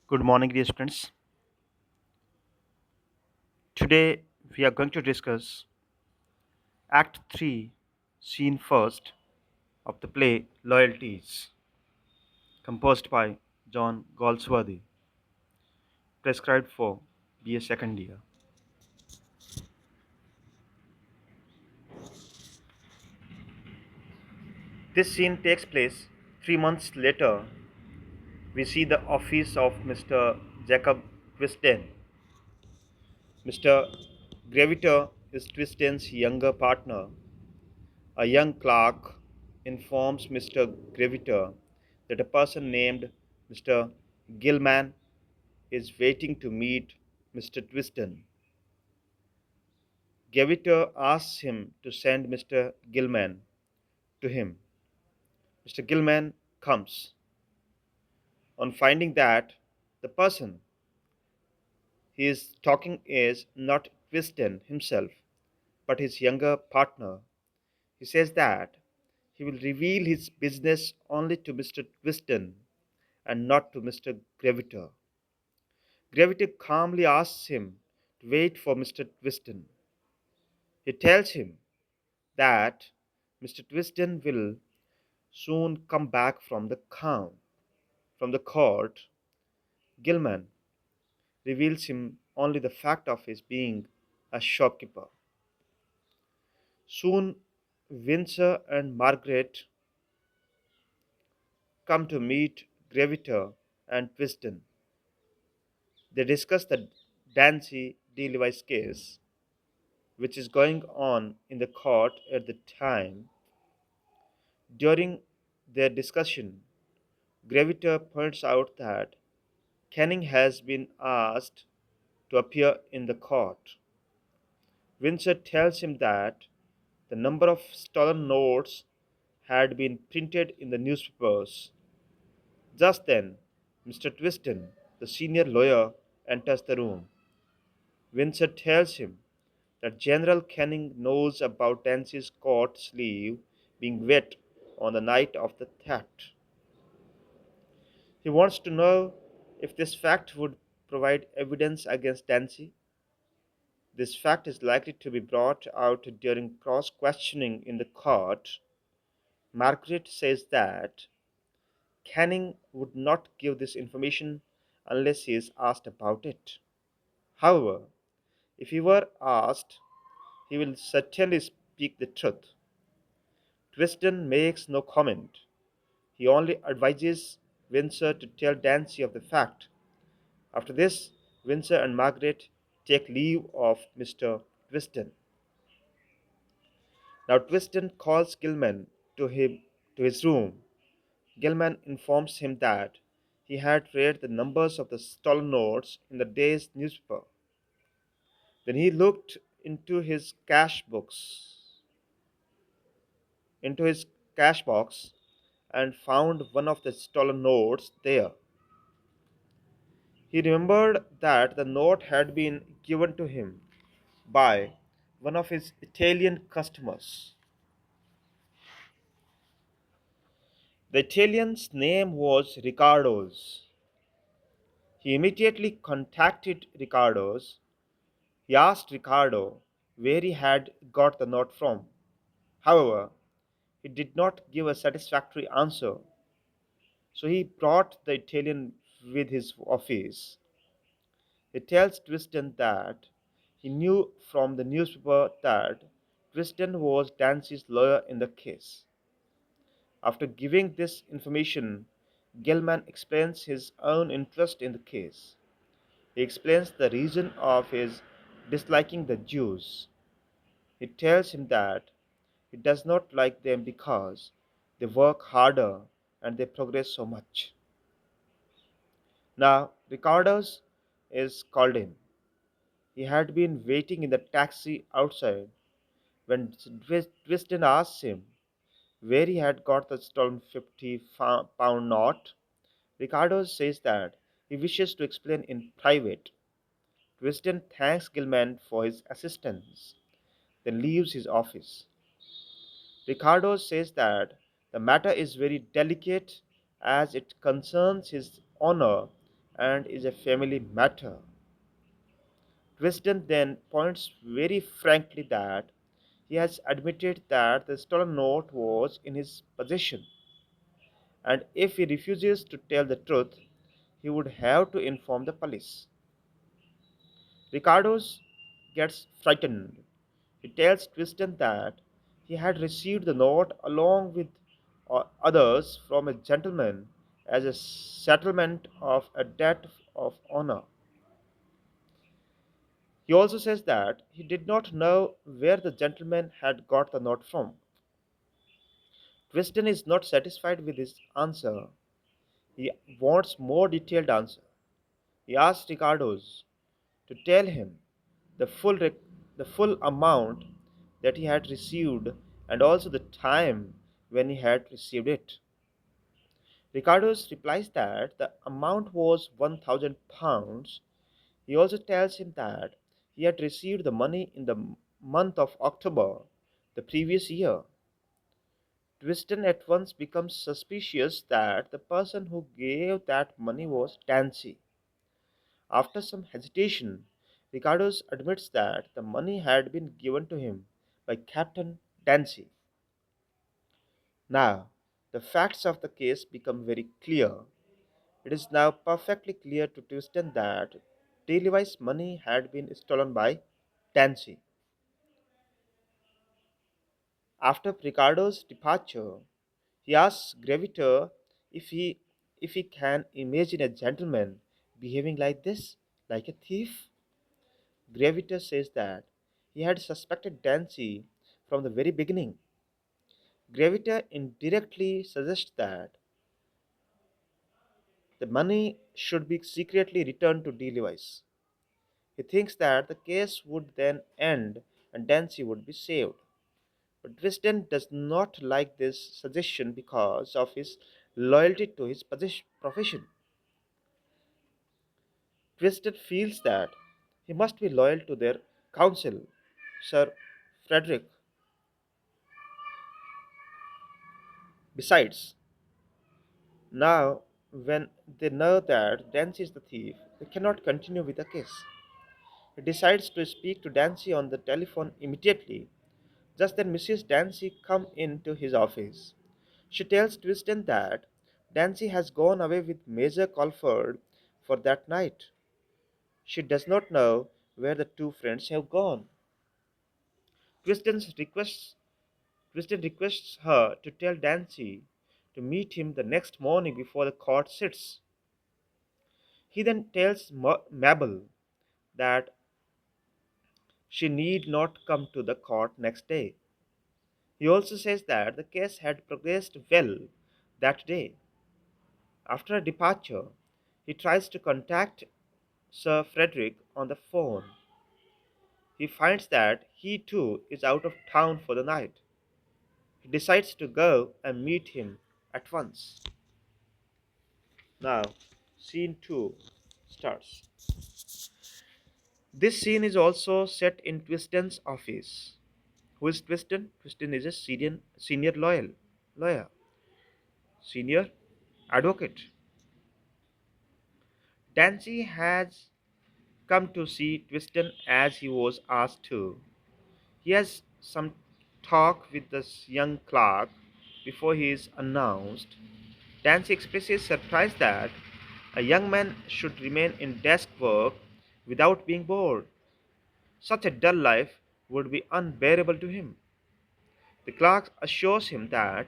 Good morning, dear students. Today we are going to discuss Act 3, Scene First of the play Loyalties, composed by John Galsworthy, prescribed for BA second year. This scene takes place 3 months later. We see the office of Mr. Jacob Twisden. Mr. Graviter is Twisden's younger partner. A young clerk informs Mr. Graviter that a person named Mr. Gilman is waiting to meet Mr. Twiston. Graviter asks him to send Mr. Gilman to him. Mr. Gilman comes. On finding that the person he is talking is not Twiston himself, but his younger partner, he says that he will reveal his business only to Mr. Twiston and not to Mr. Graviter. Gravity calmly asks him to wait for Mr. Twiston. He tells him that Mr. Twiston will soon come back from the court. Gilman reveals him only the fact of his being a shopkeeper. Soon Windsor and Margaret come to meet Graviter and Twiston. They discuss the Dancy D. Levi's case, which is going on in the court at the time. During their discussion, Graviter points out that Canning has been asked to appear in the court. Windsor tells him that the number of stolen notes had been printed in the newspapers. Just then, Mr. Twiston, the senior lawyer, enters the room. Windsor tells him that General Canning knows about Dancy's coat sleeve being wet on the night of the theft. He wants to know if this fact would provide evidence against Dancy. This fact is likely to be brought out during cross questioning in the court. Margaret says that Canning would not give this information unless he is asked about it. However, if he were asked, he will certainly speak the truth. Twiston makes no comment. He only advises Windsor to tell Dancy of the fact. After this, Windsor and Margaret take leave of Mr. Twiston. Now Twiston calls Gilman to his room. Gilman informs him that he had read the numbers of the stolen notes in the day's newspaper. Then he looked into his cash box, and found one of the stolen notes there. He remembered that the note had been given to him by one of his Italian customers. The Italian's name was Riccardo's. He immediately contacted Riccardo's. He asked Riccardo where he had got the note from. However, he did not give a satisfactory answer, so he brought the Italian with his office. He tells Twiston that he knew from the newspaper that Twiston was Dancy's lawyer in the case. After giving this information, Gilman explains his own interest in the case. He explains the reason of his disliking the Jews. He tells him that he does not like them because they work harder and they progress so much. Now, Ricardo's is called in. He had been waiting in the taxi outside when Twiston asks him where he had got the stolen £50 note. Ricardo says that he wishes to explain in private. Twiston thanks Gilman for his assistance, then leaves his office. Ricardo says that the matter is very delicate as it concerns his honor and is a family matter. Twiston then points very frankly that he has admitted that the stolen note was in his possession, and if he refuses to tell the truth, he would have to inform the police. Ricardo gets frightened. He tells Twiston that he had received the note along with others from a gentleman as a settlement of a debt of honor. He also says that he did not know where the gentleman had got the note from. Twiston is not satisfied with his answer. He wants more detailed answer. He asks Ricardo's to tell him the the full amount that he had received and also the time when he had received it. Ricardo's replies that the amount was £1,000. He also tells him that he had received the money in the month of October the previous year. Twiston at once becomes suspicious that the person who gave that money was Dancy. After some hesitation, Ricardo admits that the money had been given to him by Captain Dancy. Now, the facts of the case become very clear. It is now perfectly clear to Twiston that D. Levi's money had been stolen by Dancy. After Ricardo's departure, he asks Graviter if he if he can imagine a gentleman behaving like this, like a thief. Graviter says that he had suspected Dancy from the very beginning. Graviter indirectly suggests that the money should be secretly returned to D. Levi's. He thinks that the case would then end and Dancy would be saved. But Dresden does not like this suggestion because of his loyalty to his profession. Dresden feels that he must be loyal to their counsel, Sir Frederick. Besides, now when they know that Dancy is the thief, they cannot continue with the case. He decides to speak to Dancy on the telephone immediately. Just then Mrs. Dancy comes into his office. She tells Twiston that Dancy has gone away with Major Colford for that night. She does not know where the two friends have gone. Twiston requests, Twiston requests her to tell Dancy to meet him the next morning before the court sits. He then tells Mabel that she need not come to the court next day. He also says that the case had progressed well that day. After her departure, he tries to contact Sir Frederick on the phone. He finds that he too is out of town for the night. He decides to go and meet him at once. Now, scene 2 starts. This scene is also set in Twiston's office. Who is Twiston? Twiston is a senior lawyer, senior advocate. Dancy has come to see Twiston as he was asked to. He has some talk with this young clerk before he is announced. Dancy expresses surprise that a young man should remain in desk work without being bored. Such a dull life would be unbearable to him. The clerk assures him that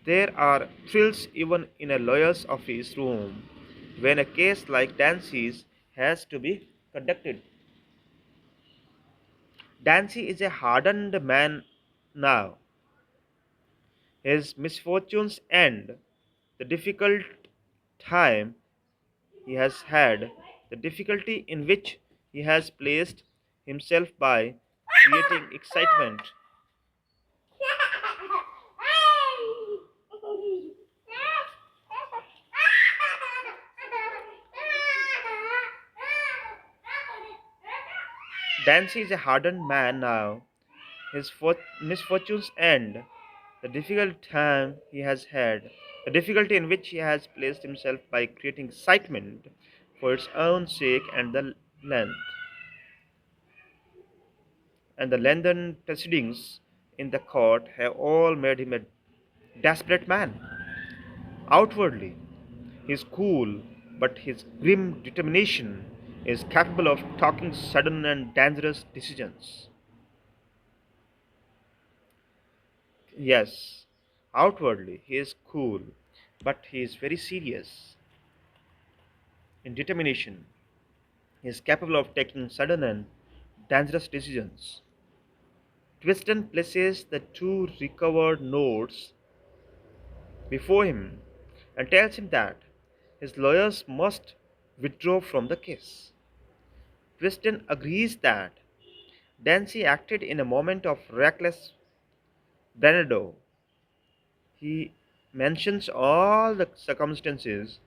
there are thrills even in a lawyer's office room when a case like Dancy's has to be conducted. Dancy is a hardened man now. His misfortunes end. The difficult time he has had, the difficulty in which he has placed himself by creating excitement. Dancy is a hardened man now. His misfortunes end. The difficult time he has had, the difficulty in which he has placed himself by creating excitement for its own sake, length and the lengthened proceedings in the court have all made him a desperate man. Outwardly, he is cool, but his grim determination is capable of taking sudden and dangerous decisions. Yes, outwardly he is cool, but he is very serious in determination. He is capable of taking sudden and dangerous decisions. Twiston places the two recovered notes before him and tells him that his lawyers must withdraw from the case. Twiston agrees that Dancy acted in a moment of reckless bravado. He mentions all the circumstances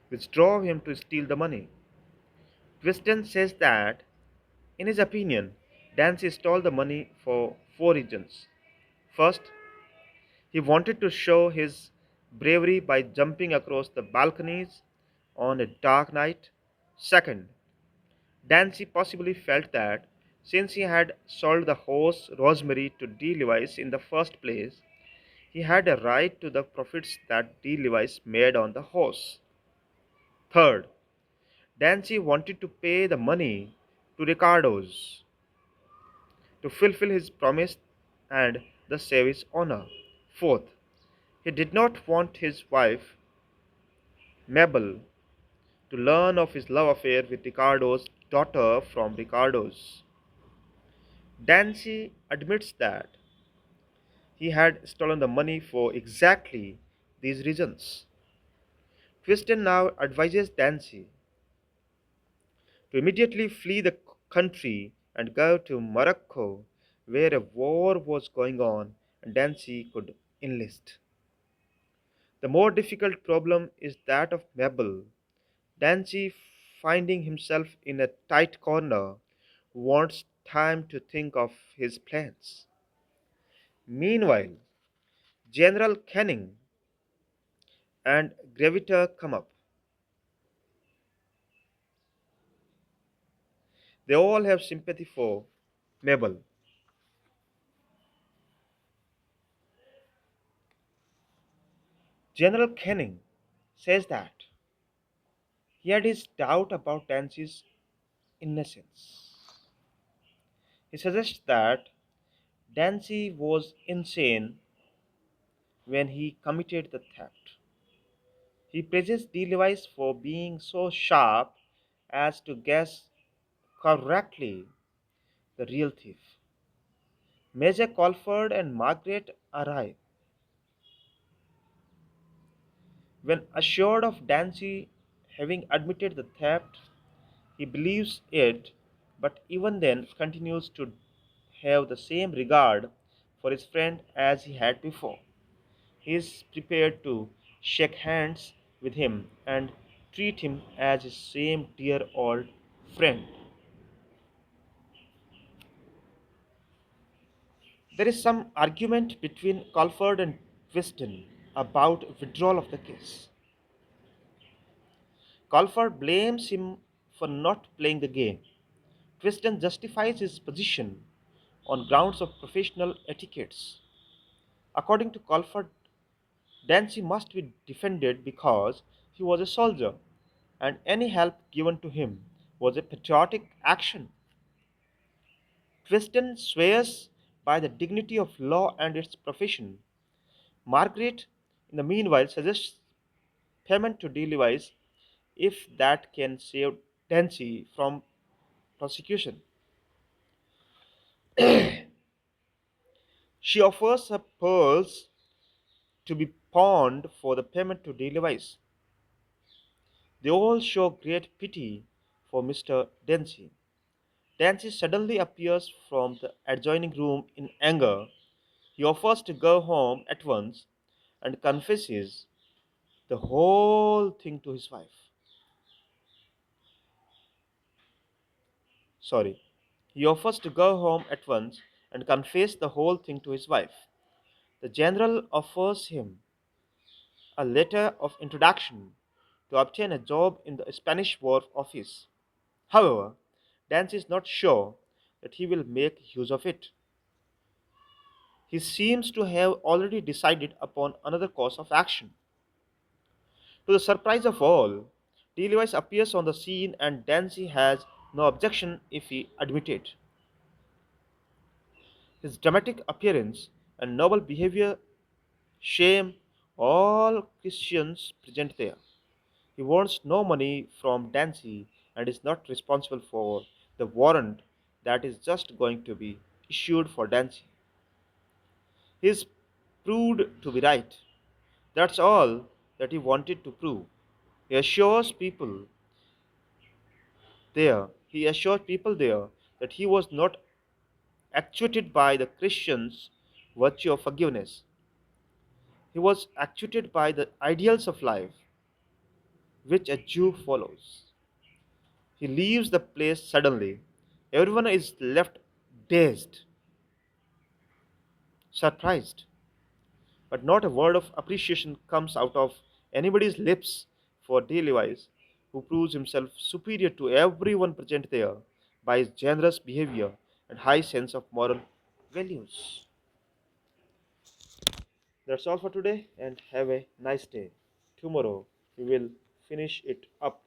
which drove him to steal the money. Twiston says that, in his opinion, Dancy stole the money for four reasons. First, he wanted to show his bravery by jumping across the balconies on a dark night. Second, Dancy possibly felt that since he had sold the horse Rosemary to D. Lewis in the first place, he had a right to the profits that D. Lewis made on the horse. Third, Dancy wanted to pay the money to Ricardo's to fulfill his promise and thus save his honor. Fourth, he did not want his wife, Mabel, to learn of his love affair with Ricardo's daughter from Ricardo's. Dancy admits that he had stolen the money for exactly these reasons. Twiston now advises Dancy to immediately flee the country and go to Morocco, where a war was going on and Dancy could enlist. The more difficult problem is that of Mabel. Dancy, finding himself in a tight corner, wants time to think of his plans. Meanwhile, General Canning and Graviter come up. They all have sympathy for Mabel. General Canning says that he had his doubt about Dancy's innocence. He suggests that Dancy was insane when he committed the theft. He praises D. Lewis for being so sharp as to guess correctly the real thief. Major Colford and Margaret arrive. When assured of Dancy having admitted the theft, he believes it, but even then continues to have the same regard for his friend as he had before. He is prepared to shake hands with him and treat him as his same dear old friend. There is some argument between Colford and Twiston about withdrawal of the case. Colford blames him for not playing the game. Twiston justifies his position on grounds of professional etiquettes. According to Colford, Dancy must be defended because he was a soldier, and any help given to him was a patriotic action. Twiston swears by the dignity of law and its profession. Margaret, in the meanwhile, suggests payment to D. Lewis if that can save Dancy from prosecution. She offers her pearls to be pawned for the payment to D. Lewis. They all show great pity for Mr. Dancy. Dancy suddenly appears from the adjoining room in anger. He offers to go home at once and confesses the whole thing to his wife. Sorry. He offers to go home at once and confess the whole thing to his wife. The general offers him a letter of introduction to obtain a job in the Spanish War Office. However, Dance is not sure that he will make use of it. He seems to have already decided upon another course of action. To the surprise of all, D. Lewis appears on the scene and Dancy has no objection if he admit it. His dramatic appearance and noble behavior shame all Christians present there. He wants no money from Dancy and is not responsible for the warrant that is just going to be issued for Dancy. He is proved to be right. That's all that he wanted to prove. He assures people he assured people there that he was not actuated by the Christian's virtue of forgiveness. He was actuated by the ideals of life which a Jew follows. He leaves the place suddenly. Everyone is left dazed, surprised, but not a word of appreciation comes out of anybody's lips for D. Lewis, who proves himself superior to everyone present there by his generous behavior and high sense of moral values. That's all for today, and have a nice day. Tomorrow we will finish it up.